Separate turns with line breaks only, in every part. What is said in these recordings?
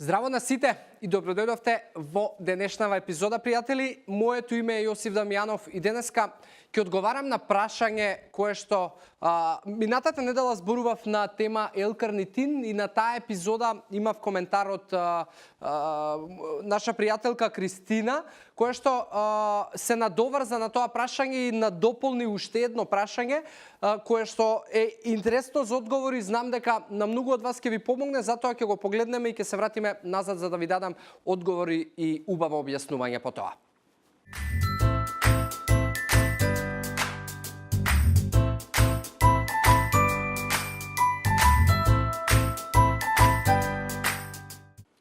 Здраво на сите и добродојдовте во денешнава епизода, пријатели. Моето име е Јосиф Дамјанов и денеска ќе одговарам на прашање кое што минатата недела зборував на тема L-карнитин и на таа епизода имав коментар од наша пријателка Кристина, која што се надоврза на тоа прашање и надополни уште едно прашање, кое што е интересно за одговори. Знам дека на многу од вас ќе ви помогне, затоа ќе го погледнеме и ќе се вратиме назад за да ви дадам одговори и убаво објаснување по тоа.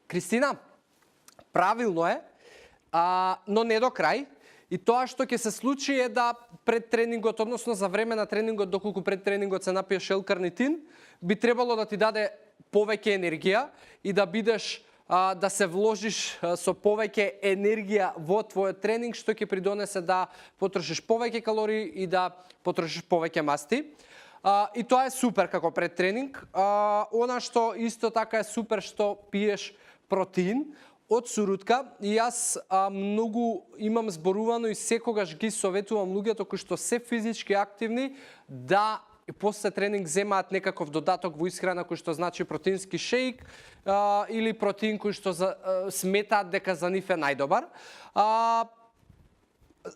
Кристина, правилно е, но не до крај. И тоа што ќе се случи е да пред тренингот, односно за време на тренингот, доколку пред тренингот се напиеш L-карнитин, би требало да ти даде повеќе енергија и да бидеш да се вложиш со повеќе енергија во твојот тренинг, што ќе придонесе да потрошиш повеќе калории и да потрошиш повеќе масти. И тоа е супер како пред тренинг. Она што исто така е супер што пиеш протеин од сурутка, и јас многу имам зборувано и секогаш ги советувам луѓето кои што се физички активни да после тренинг земаат некаков додаток во исхрана, кој што значи протеински шејк или протеин кој што сметаат дека за нив е најдобар.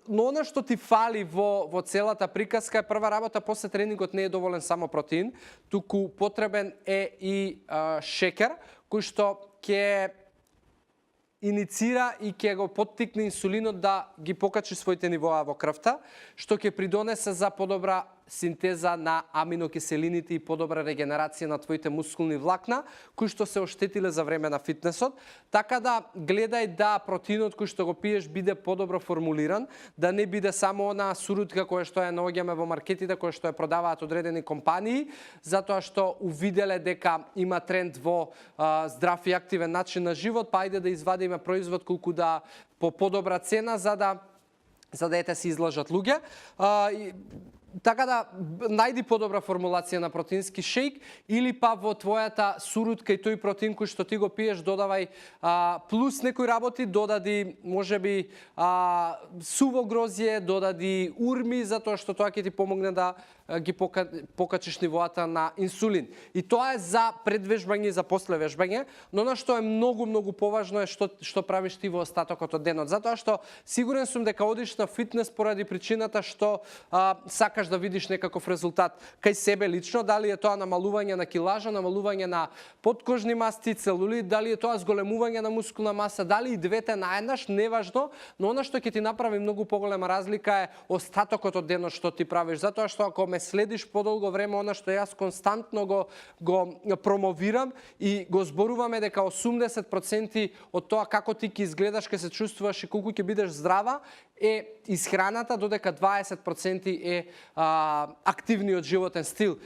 Но она што ти фали во целата приказка е, прва работа, после тренингот не е доволен само протеин, туку потребен е и шекер, кој што ќе иницира и ќе го поттикне инсулинот да ги покачи своите нивоа во крвта, што ќе придонесе за подобра синтеза на аминокиселините и подобра регенерација на твоите мускулни влакна, кои што се оштетиле за време на фитнесот. Така да гледај да протеинот кој што го пиеш биде подобро формулиран, да не биде само она сурутка која што ја наоѓаме во маркетите, која што ја продаваат одредени компании, затоа што увиделе дека има тренд во здрав и активен начин на живот, па ајде да извадиме производ колку да по подобра цена за да ете се излажат луѓе. Така да најди подобра формулација на протеински шејк или па во твојата сурутка и тој протеин кој што ти го пиеш додавај плюс некои работи, додади можеби суво грозје, додади урми, затоа што тоа ќе ти помогне да ги покачиш нивоата на инсулин. И тоа е за предвежбање и за послевежбање, но она што е многу поважно е што правиш ти во остатокот од денот, затоа што сигурен сум дека одиш на фитнес поради причината што сакаш да видиш некаков резултат кај себе лично, дали е тоа намалување на килажа, намалување на подкожни масти, целулит, дали е тоа зголемување на мускулна маса, дали и двете наеднаш, неважно, но она што ќе ти направи многу поголема разлика е остатокот од денот што ти правиш, затоа што ако ме следиш подолго време, она што јас константно го промовирам и го зборуваме дека 80% од тоа како ти ќе изгледаш, ќе се чувствуваш и колку ќе бидеш здрава е исхраната, додека 20% е активниот животен стил.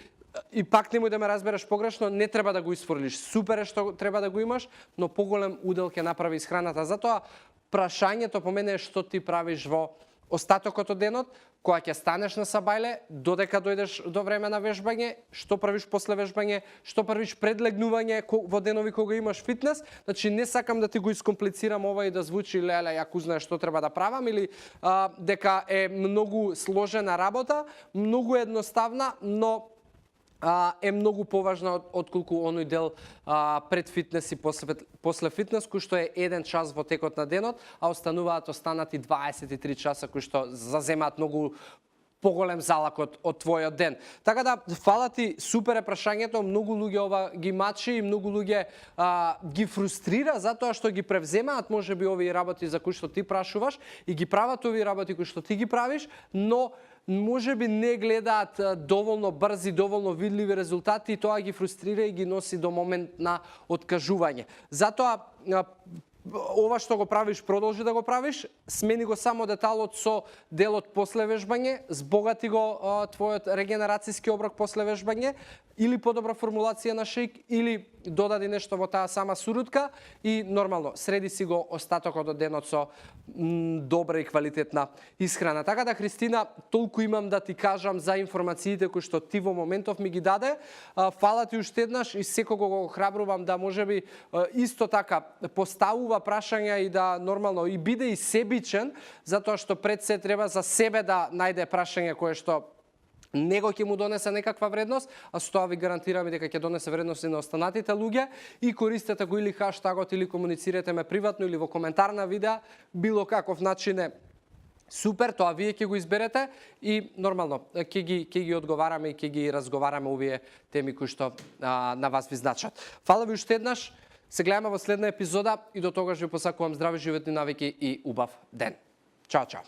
И пак немој да ме разбереш погрешно, не треба да го исфрлиш. Супер е што треба да го имаш, но поголем удел ќе направи исхраната. Затоа прашањето по мене е што ти правиш во остатокот од денот, кога ќе станеш на сабајле, додека дојдеш до време на вежбање, што правиш после вежбање, што правиш пред легнување во денови кога имаш фитнес. Значи не сакам да ти го искомплицирам ова и да звучи леле, ја знаеш што треба да правам или дека е многу сложена работа, многу едноставна, но е многу поважна отколку оној дел пред фитнес и после фитнес, кој што е 1 час во текот на денот, а остануваат останати 23 часа кои што заземаат многу поголем залак од твојот ден. Така да, фала ти, супер е прашањето, многу луѓе ова ги мачи и многу луѓе ги фрустрира затоа што ги превземаат можеби овие работи за кои што ти прашуваш и ги прават овие работи кои што ти ги правиш, но можеби не гледаат доволно брзи, доволно видливи резултати и тоа ги фрустрира и ги носи до момент на откажување. Затоа ова што го правиш, продолжи да го правиш, смени го само деталот со делот после вежбање, збогати го твојот регенерацијски оброк после вежбање или подобра формулација на шејк, или додади нешто во таа сама сурутка и нормално среди си го остатокот од денот со добра и квалитетна исхрана. Така да, Христина, толку имам да ти кажам за информациите кои што ти во моментов ми ги даде. Фала ти уште еднаш и секого го храбрувам да можеби исто така поставува прашања и да нормално и биде и себичен, затоа што пред се треба за себе да најде прашање кое што него ќе му донесе некаква вредност, а со тоа ви гарантираме дека ќе донесе вредност и на останатите луѓе, и користете го или хаштагот или комуницирате ме приватно или во коментар на видеа, било каков начин е супер, тоа вие ќе го изберете и нормално ќе ги одговараме и ќе ги разговараме овие теми кои што на вас ви значат. Фала ви уште еднаш, се гледаме во следна епизода и до тогаш ви посакувам здрави животни навики и убав ден. Чао, чао.